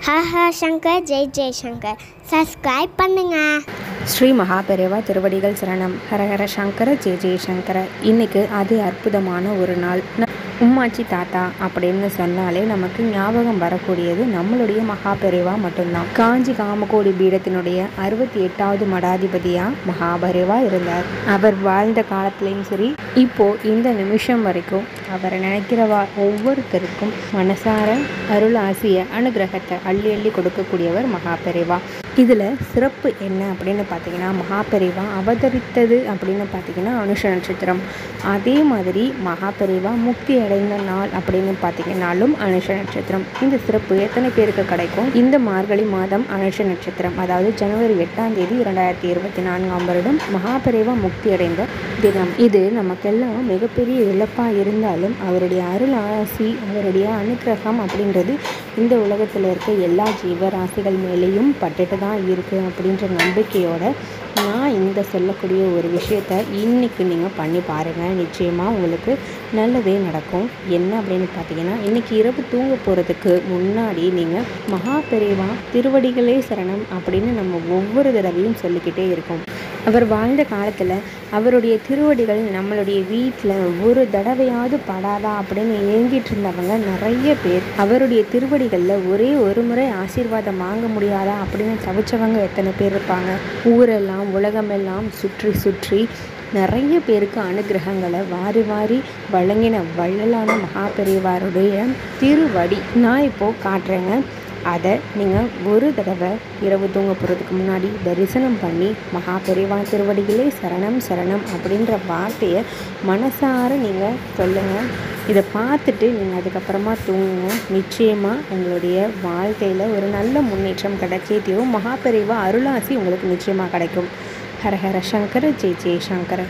ஹஹ Shankar Jai Jaishankar subscribe பண்ணுங்க. ஸ்ரீ மகாபெரிவா திருவடிகள் சரணம். ஹரஹர சங்கர ஜெய ஜெயசங்கர. இன்னைக்கு அது அற்புதமான ஒரு நாள். உம்மாச்சி தாத்தா அப்படின்னு சொன்னாலே நமக்கு ஞாபகம் வரக்கூடியது நம்மளுடைய மகாபெரிவா மட்டும்தான். காஞ்சி காமகோடி பீடத்தினுடைய 68வது மடாதிபதியாக மகாபெரிவா இருந்தார். அவர் வாழ்ந்த காலத்துலேயும் சரி, இப்போ இந்த நிமிஷம் வரைக்கும் அவரை நினைக்கிறவா ஒவ்வொருத்தருக்கும் மனசார அருள் ஆசிய அனுகிரகத்தை அள்ளி அள்ளி கொடுக்கக்கூடியவர் மகாபெரிவா. இதில் சிறப்பு என்ன அப்படின்னு பார்த்தீங்கன்னா, மகாபெரிவா அவதரித்தது அப்படின்னு பார்த்தீங்கன்னா அனுஷ நட்சத்திரம். அதே மாதிரி மகாபெரிவா முக்தி அடைந்த நாள் அப்படின்னு பார்த்தீங்கன்னாலும் அனுஷ நட்சத்திரம். இந்த சிறப்பு எத்தனை பேருக்கு கிடைக்கும்? இந்த மார்கழி மாதம் அனுஷ நட்சத்திரம், அதாவது ஜனவரி 8ஆம் தேதி 2024ஆம் வருடம் மகாபெரிவா முக்தி அடைந்த தினம். இது நமக்கெல்லாம் மிகப்பெரிய இழப்பாக இருந்தாலும் அவருடைய அருள் ஆசி, அவருடைய அனுகிரகம் அப்படின்றது இந்த உலகத்தில் இருக்க எல்லா ஜீவராசிகள் மேலேயும் பட்டுட்டு தான் இருக்குது அப்படின்ற நம்பிக்கையோட நான் இந்த சொல்லக்கூடிய ஒரு விஷயத்த இன்றைக்கி நீங்கள் பண்ணி பாருங்கள். நிச்சயமாக உங்களுக்கு நல்லதே நடக்கும். என்ன அப்படின்னு பார்த்தீங்கன்னா, இன்றைக்கி இரவு தூங்க போகிறதுக்கு முன்னாடி நீங்கள் மகாபெரிவா திருவடிகளே சரணம் அப்படின்னு நம்ம ஒவ்வொரு தடவையும் சொல்லிக்கிட்டே இருக்கோம். அவர் வாழ்ந்த காலத்தில் அவருடைய திருவடிகள் நம்மளுடைய வீட்டில் ஒரு தடவையாவது படாதா அப்படின்னு ஏங்கிட்டு இருந்தவங்க நிறைய பேர். அவருடைய திருவடிகளில் ஒரே ஒரு முறை ஆசீர்வாதம் வாங்க முடியாதா அப்படின்னு தவிச்சவங்க எத்தனை பேர் இருப்பாங்க. ஊரெல்லாம் உலகமெல்லாம் சுற்றி சுற்றி நிறைய பேருக்கு அனுகிரகங்களை வாரி வாரி வழங்கின வள்ளலான மகாபெரிவாருடைய திருவடி நான் இப்போது காட்டுறேங்க. அதை நீங்கள் ஒரு தடவை இரவு தூங்க போகிறதுக்கு முன்னாடி தரிசனம் பண்ணி மகாபெரிவா திருவடிகளே சரணம் சரணம் அப்படின்ற வார்த்தையை மனசார நீங்கள் சொல்லுங்கள். இதை பார்த்துட்டு நீங்கள் அதுக்கப்புறமா தூங்குங்க. நிச்சயமாக உங்களுடைய வாழ்க்கையில் ஒரு நல்ல முன்னேற்றம் கிடைச்சே தீரும். மகாபெரிவா அருளாசி உங்களுக்கு நிச்சயமாக கிடைக்கும். ஹரஹர சங்கர ஜெய் ஜெய் சங்கர.